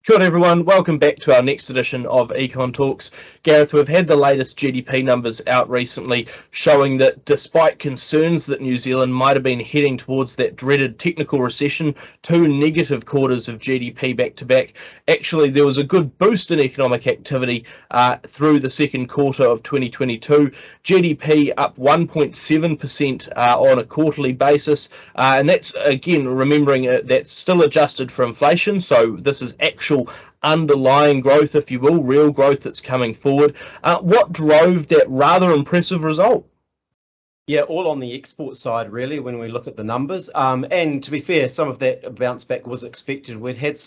Kia ora everyone, welcome back to our next edition of Econ Talks. Gareth, we've had the latest GDP numbers out recently showing that despite concerns that New Zealand might have been heading towards that dreaded technical recession, two negative quarters of GDP back to back, actually there was a good boost in economic activity through the second quarter of 2022. GDP up 1.7% on a quarterly basis, and that's again remembering that's still adjusted for inflation, so this is actual underlying growth, if you will, real growth that's coming forward. What drove that rather impressive result? Yeah, all on the export side, really, when we look at the numbers. And to be fair, some of that bounce back was expected. We'd had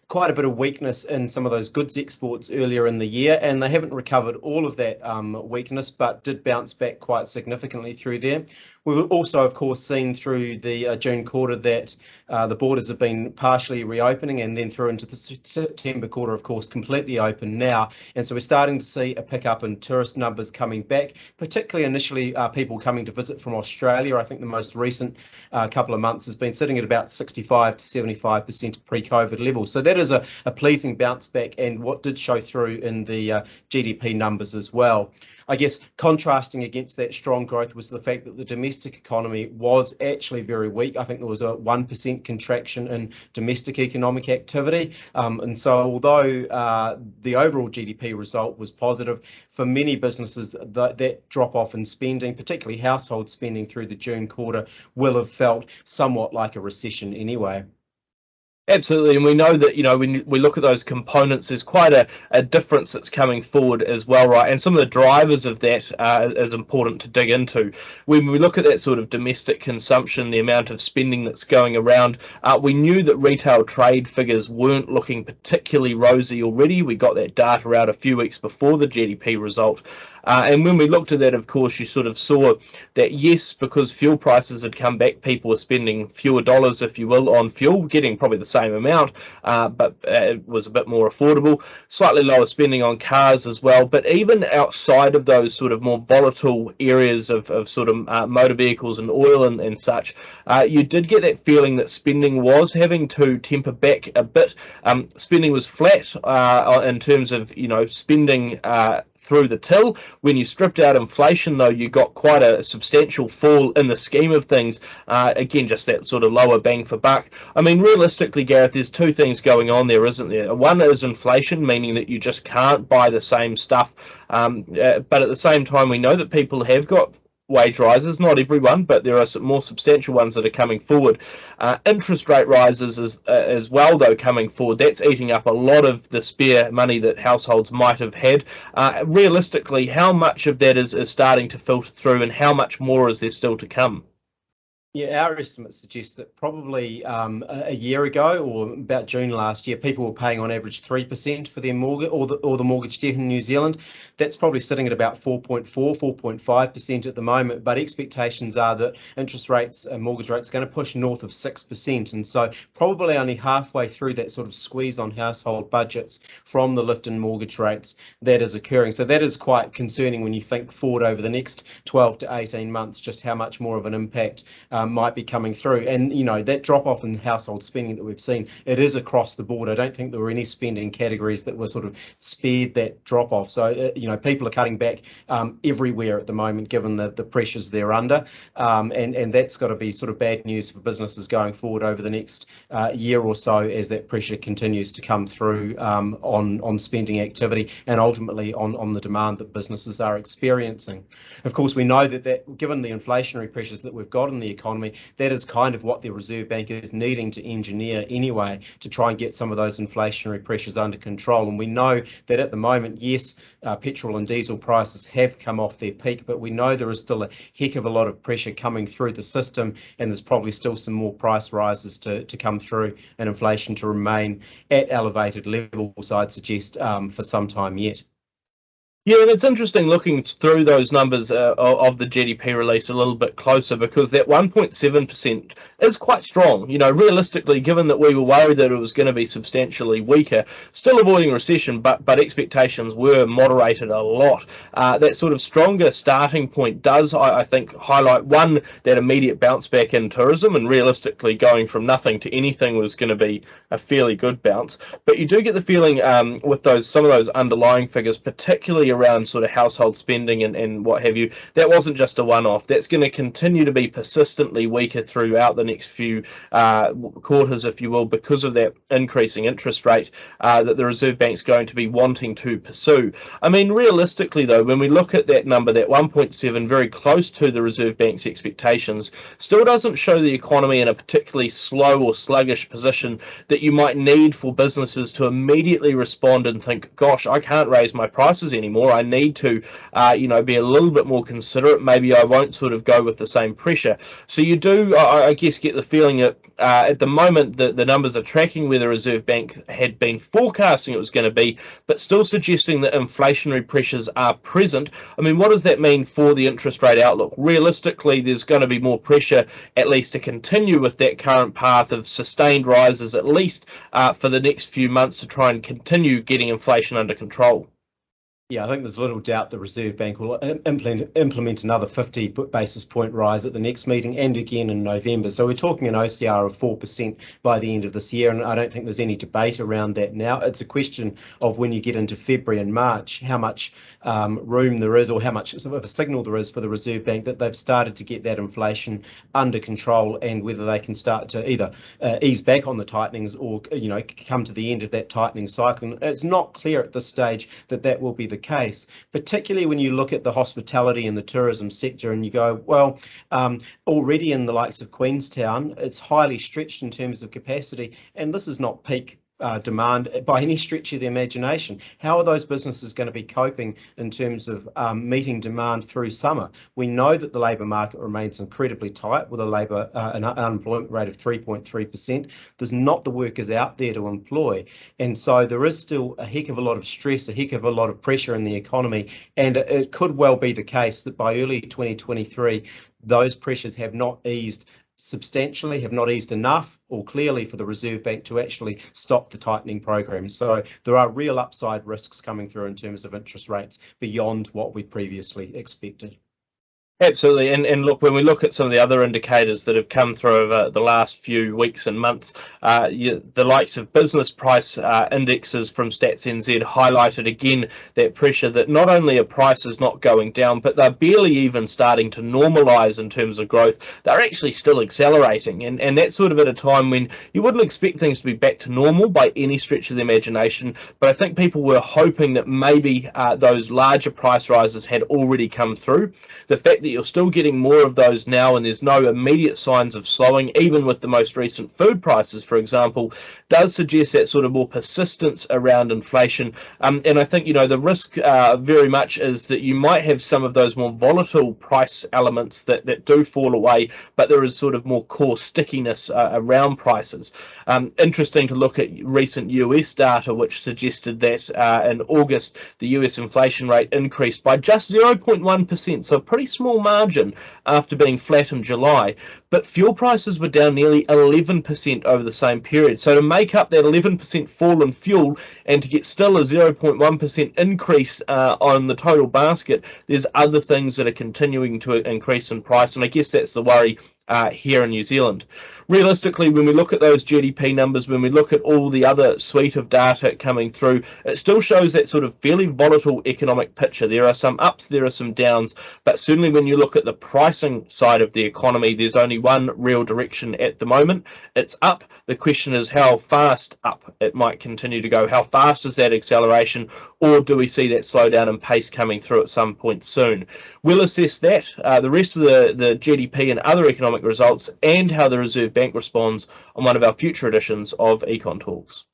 quite a bit of weakness in some of those goods exports earlier in the year, and they haven't recovered all of that weakness, but did bounce back quite significantly through there. We've also, of course, seen through the June quarter that the borders have been partially reopening, and then through into the September quarter, of course, completely open now. And so we're starting to see a pickup in tourist numbers coming back, particularly initially people coming to visit from Australia. I think the most recent couple of months has been sitting at about 65 to 75% of pre-COVID levels. So that is a pleasing bounce back, and what did show through in the GDP numbers as well. I guess contrasting against that strong growth was the fact that the domestic economy was actually very weak. I think there was a 1% contraction in domestic economic activity. And so although the overall GDP result was positive, for many businesses, that drop off in spending, particularly household spending through the June quarter, will have felt somewhat like a recession anyway. Absolutely, and we know that, when we look at those components, there's quite a difference that's coming forward as well, right? And some of the drivers of that is important to dig into. When we look at that sort of domestic consumption, the amount of spending that's going around, we knew that retail trade figures weren't looking particularly rosy already. We got that data out a few weeks before the GDP result. And when we looked at that, of course, you sort of saw that, yes, because fuel prices had come back, people were spending fewer dollars, if you will, on fuel, getting probably the same amount, but it was a bit more affordable. Slightly lower spending on cars as well. But even outside of those sort of more volatile areas of sort of motor vehicles and oil and such, you did get that feeling that spending was having to temper back a bit. Spending was flat in terms of, spending through the till. When you stripped out inflation, though, you got quite a substantial fall in the scheme of things. Again, just that sort of lower bang for buck. I mean, realistically, Gareth, there's two things going on there, isn't there? One is inflation, meaning that you just can't buy the same stuff. But at the same time, we know that people have got wage rises, not everyone, but there are some more substantial ones that are coming forward. Interest rate rises as well, though, coming forward. That's eating up a lot of the spare money that households might have had. Realistically, how much of that is starting to filter through, and how much more is there still to come? Yeah, our estimates suggest that probably a year ago, or about June last year, people were paying on average 3% for their mortgage, or the mortgage debt in New Zealand. That's probably sitting at about 4.5% at the moment. But expectations are that interest rates and mortgage rates are going to push north of 6%, and so probably only halfway through that sort of squeeze on household budgets from the lift in mortgage rates that is occurring. So that is quite concerning when you think forward over the next 12 to 18 months, just how much more of an impact might be coming through. And that drop off in household spending that we've seen, it is across the board. I don't think there were any spending categories that were sort of spared that drop off. So people are cutting back everywhere at the moment, given the pressures they're under, and that's got to be sort of bad news for businesses going forward over the next year or so, as that pressure continues to come through on spending activity, and ultimately on the demand that businesses are experiencing. Of course, we know that given the inflationary pressures that we've got in the economy, that is kind of what the Reserve Bank is needing to engineer anyway, to try and get some of those inflationary pressures under control. And we know that at the moment, yes, petrol and diesel prices have come off their peak, but we know there is still a heck of a lot of pressure coming through the system, and there's probably still some more price rises to come through, and inflation to remain at elevated levels, I'd suggest, for some time yet. Yeah, and it's interesting looking through those numbers of the GDP release a little bit closer, because that 1.7% is quite strong. You know, realistically, given that we were worried that it was going to be substantially weaker, still avoiding recession, but expectations were moderated a lot. That sort of stronger starting point does, I think, highlight, one, that immediate bounce back in tourism, and realistically going from nothing to anything was going to be a fairly good bounce. But you do get the feeling with some of those underlying figures, particularly around sort of household spending and what have you, that wasn't just a one-off. That's going to continue to be persistently weaker throughout the next few quarters, if you will, because of that increasing interest rate that the Reserve Bank's going to be wanting to pursue. I mean, realistically, though, when we look at that number, that 1.7, very close to the Reserve Bank's expectations, still doesn't show the economy in a particularly slow or sluggish position that you might need for businesses to immediately respond and think, gosh, I can't raise my prices anymore. I need to, be a little bit more considerate. Maybe I won't sort of go with the same pressure. So you do, I guess, get the feeling that at the moment the numbers are tracking where the Reserve Bank had been forecasting it was going to be, but still suggesting that inflationary pressures are present. I mean, what does that mean for the interest rate outlook? Realistically, there's going to be more pressure, at least to continue with that current path of sustained rises, at least for the next few months, to try and continue getting inflation under control. Yeah, I think there's little doubt the Reserve Bank will implement another 50 basis point rise at the next meeting and again in November. So we're talking an OCR of 4% by the end of this year, and I don't think there's any debate around that now. It's a question of when you get into February and March, how much room there is, or how much of a signal there is for the Reserve Bank that they've started to get that inflation under control, and whether they can start to either ease back on the tightenings or, come to the end of that tightening cycle. And it's not clear at this stage that that will be the case, particularly when you look at the hospitality and the tourism sector and you go, well, already in the likes of Queenstown, it's highly stretched in terms of capacity, and this is not peak demand by any stretch of the imagination. How are those businesses going to be coping in terms of meeting demand through summer? We know that the labour market remains incredibly tight with an unemployment rate of 3.3%. There's not the workers out there to employ, and so there is still a heck of a lot of stress, a heck of a lot of pressure in the economy, and it could well be the case that by early 2023 those pressures have not eased substantially, have not eased enough or clearly for the Reserve Bank to actually stop the tightening program. So there are real upside risks coming through in terms of interest rates beyond what we previously expected. Absolutely, and look, when we look at some of the other indicators that have come through over the last few weeks and months, the likes of business price indexes from Stats NZ highlighted again that pressure that not only are prices not going down, but they're barely even starting to normalise in terms of growth. They're actually still accelerating, and that's sort of at a time when you wouldn't expect things to be back to normal by any stretch of the imagination. But I think people were hoping that maybe those larger price rises had already come through. The fact that you're still getting more of those now, and there's no immediate signs of slowing, even with the most recent food prices, for example, does suggest that sort of more persistence around inflation. And I think, the risk very much is that you might have some of those more volatile price elements that do fall away, but there is sort of more core stickiness around prices. Interesting to look at recent US data, which suggested that in August, the US inflation rate increased by just 0.1%, so a pretty small margin after being flat in July. But fuel prices were down nearly 11% over the same period. So to make up that 11% fall in fuel and to get still a 0.1% increase on the total basket, there's other things that are continuing to increase in price. And I guess that's the worry here in New Zealand. Realistically, when we look at those GDP numbers, when we look at all the other suite of data coming through, it still shows that sort of fairly volatile economic picture. There are some ups, there are some downs, but certainly when you look at the pricing side of the economy, there's only one real direction at the moment. It's up. The question is how fast up it might continue to go. How fast is that acceleration, or do we see that slowdown in pace coming through at some point soon? We'll assess that, the rest of the GDP and other economic results, and how the Reserve Bank responds on one of our future editions of Econ Talks.